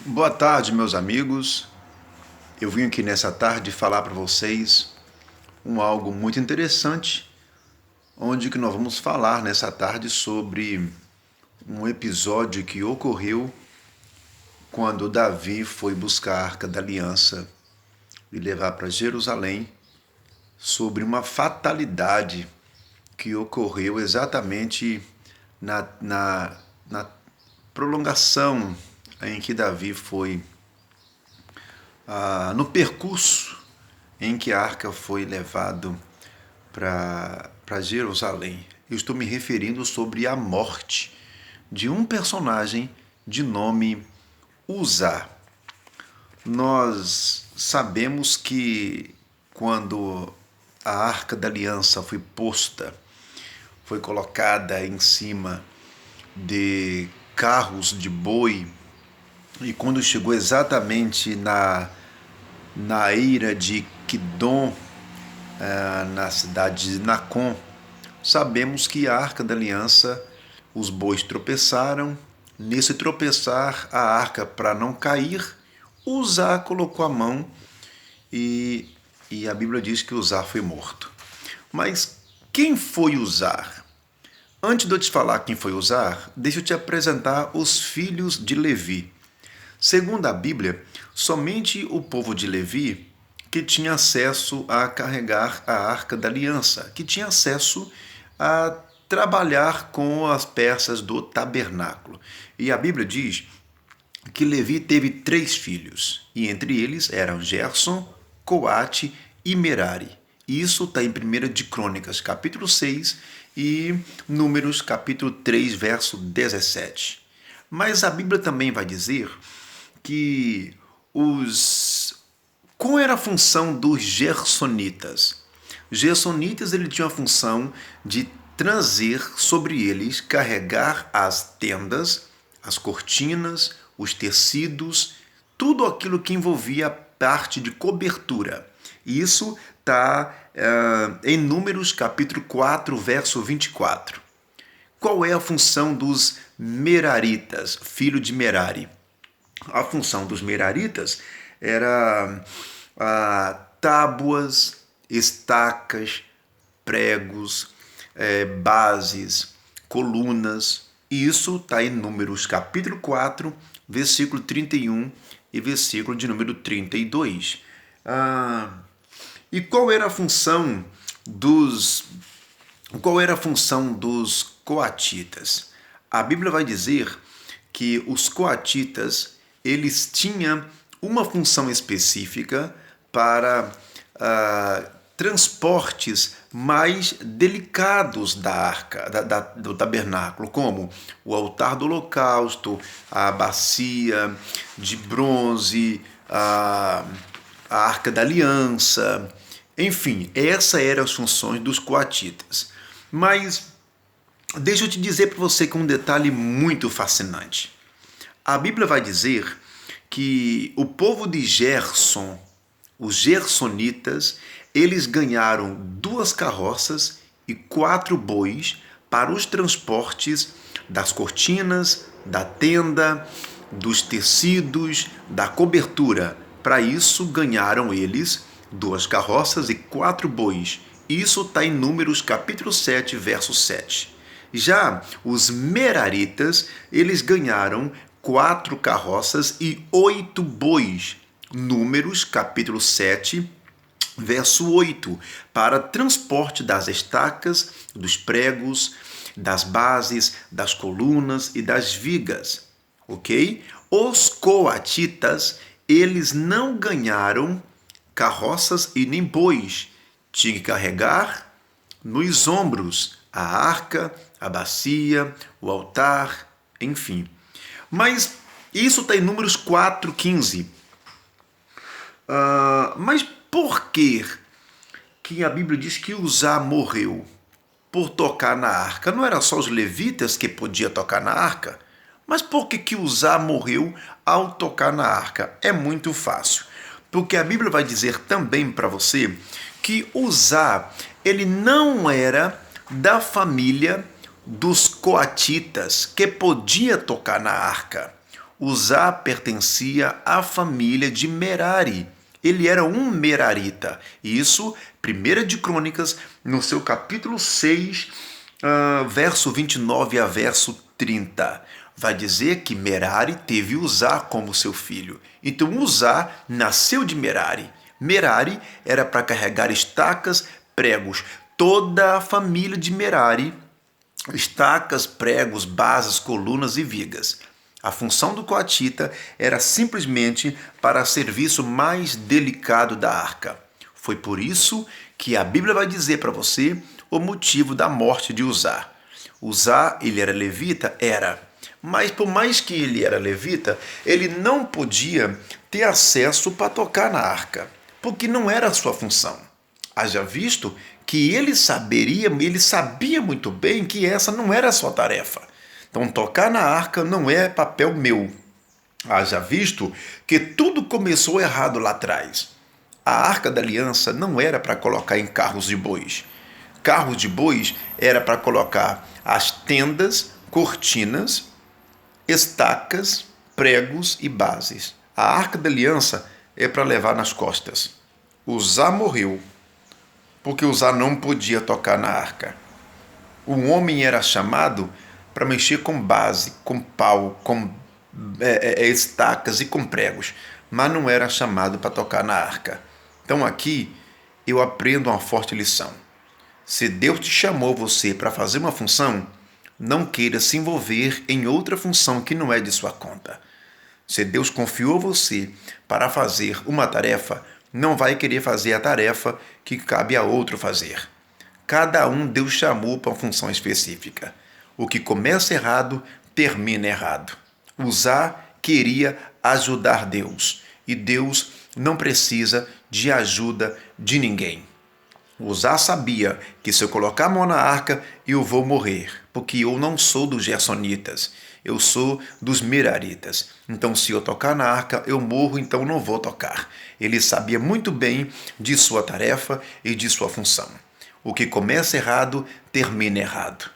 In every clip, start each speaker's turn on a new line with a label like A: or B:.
A: Boa tarde, meus amigos. Eu vim aqui nessa tarde falar para vocês algo muito interessante, onde que nós vamos falar nessa tarde sobre um episódio que ocorreu quando Davi foi buscar a Arca da Aliança e levar para Jerusalém, sobre uma fatalidade que ocorreu exatamente na prolongação em que Davi foi no percurso em que a arca foi levado para Jerusalém. Eu estou me referindo sobre a morte de um personagem de nome Uzá. Nós sabemos que quando a Arca da Aliança foi colocada em cima de carros de boi, e quando chegou exatamente na eira de Quidom, na cidade de Nacon, sabemos que a Arca da Aliança, os bois tropeçaram. Nesse tropeçar, a arca, para não cair, Uzá colocou a mão e a Bíblia diz que Uzá foi morto. Mas quem foi Uzá? Antes de eu te falar quem foi Uzá, deixa eu te apresentar os filhos de Levi. Segundo a Bíblia, somente o povo de Levi que tinha acesso a carregar a Arca da Aliança, que tinha acesso a trabalhar com as peças do tabernáculo. E a Bíblia diz que Levi teve 3 filhos, e entre eles eram Gerson, Coate e Merari. Isso está em 1 de Crônicas, capítulo 6, e Números, capítulo 3, verso 17. Mas a Bíblia também vai dizer que qual era a função dos gersonitas? Os gersonitas ele tinha a função de trazer sobre eles, carregar as tendas, as cortinas, os tecidos, tudo aquilo que envolvia a parte de cobertura. Isso está em Números capítulo 4, verso 24. Qual é a função dos meraritas, filho de Merari? A função dos meraritas era tábuas, estacas, pregos, bases, colunas. E isso está em Números capítulo 4, versículo 31 e versículo de número 32. E qual era a função dos coatitas? A Bíblia vai dizer que os coatitas eles tinham uma função específica para transportes mais delicados da arca, do tabernáculo, como o altar do holocausto, a bacia de bronze, a arca da aliança, enfim, essas eram as funções dos coatitas. Mas deixa eu te dizer para você que um detalhe muito fascinante. A Bíblia vai dizer que o povo de Gerson, os gersonitas, eles ganharam 2 carroças e 4 bois para os transportes das cortinas, da tenda, dos tecidos, da cobertura. Para isso, ganharam eles 2 carroças e 4 bois. Isso está em Números capítulo 7, verso 7. Já os meraritas, eles ganharam 4 carroças e 8 bois. Números capítulo 7, verso 8, para transporte das estacas, dos pregos, das bases, das colunas e das vigas, ok? Os coatitas, eles não ganharam carroças e nem bois. Tinha que carregar nos ombros a arca, a bacia, o altar, enfim. Mas isso está em Números 4,15. Mas por que a Bíblia diz que Uzá morreu? Por tocar na arca. Não era só os levitas que podiam tocar na arca? Mas por que Uzá morreu ao tocar na arca? É muito fácil. Porque a Bíblia vai dizer também para você que Uzá, ele não era da família dos coatitas que podia tocar na arca. Uzá pertencia à família de Merari. Ele era um merarita. Isso, 1 de Crônicas, no seu capítulo 6, verso 29 a verso 30. Vai dizer que Merari teve Uzá como seu filho. Então Uzá nasceu de Merari. Merari era para carregar estacas, pregos. Toda a família de Merari, estacas, pregos, bases, colunas e vigas. A função do coatita era simplesmente para serviço mais delicado da arca. Foi por isso que a Bíblia vai dizer para você o motivo da morte de Uzá. Uzá, ele era levita? Era. Mas por mais que ele era levita, ele não podia ter acesso para tocar na arca, porque não era a sua função. Haja visto que ele sabia muito bem que essa não era a sua tarefa. Então, tocar na arca não é papel meu. Haja visto que tudo começou errado lá atrás. A Arca da Aliança não era para colocar em carros de bois. Carros de bois era para colocar as tendas, cortinas, estacas, pregos e bases. A Arca da Aliança é para levar nas costas. Uzá morreu, porque Uzá não podia tocar na arca. O homem era chamado para mexer com base, com pau, com estacas e com pregos, mas não era chamado para tocar na arca. Então aqui eu aprendo uma forte lição. Se Deus te chamou você para fazer uma função, não queira se envolver em outra função que não é de sua conta. Se Deus confiou você para fazer uma tarefa, não vai querer fazer a tarefa que cabe a outro fazer. Cada um Deus chamou para uma função específica. O que começa errado, termina errado. Uzá queria ajudar Deus, e Deus não precisa de ajuda de ninguém. Uzá sabia que se eu colocar a mão na arca, eu vou morrer, porque eu não sou dos Gersonitas, eu sou dos Meraritas. Então, se eu tocar na arca, eu morro, então não vou tocar. Ele sabia muito bem de sua tarefa e de sua função. O que começa errado, termina errado.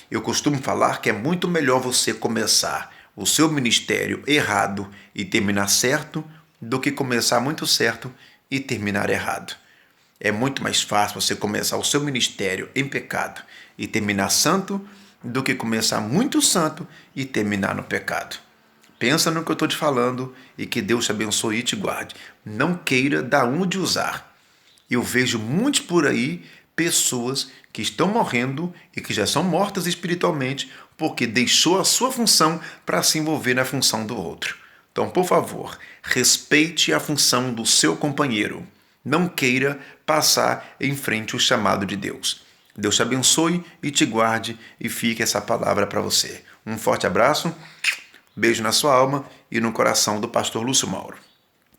A: Eu costumo falar que é muito melhor você começar o seu ministério errado e terminar certo do que começar muito certo e terminar errado. É muito mais fácil você começar o seu ministério em pecado e terminar santo do que começar muito santo e terminar no pecado. Pensa no que eu estou te falando e que Deus te abençoe e te guarde. Não queira dar onde usar. Eu vejo muitos por aí pessoas que estão morrendo e que já são mortas espiritualmente porque deixou a sua função para se envolver na função do outro. Então, por favor, respeite a função do seu companheiro. Não queira passar em frente ao chamado de Deus. Deus te abençoe e te guarde e fique essa palavra para você. Um forte abraço, beijo na sua alma e no coração do pastor Lúcio Mauro.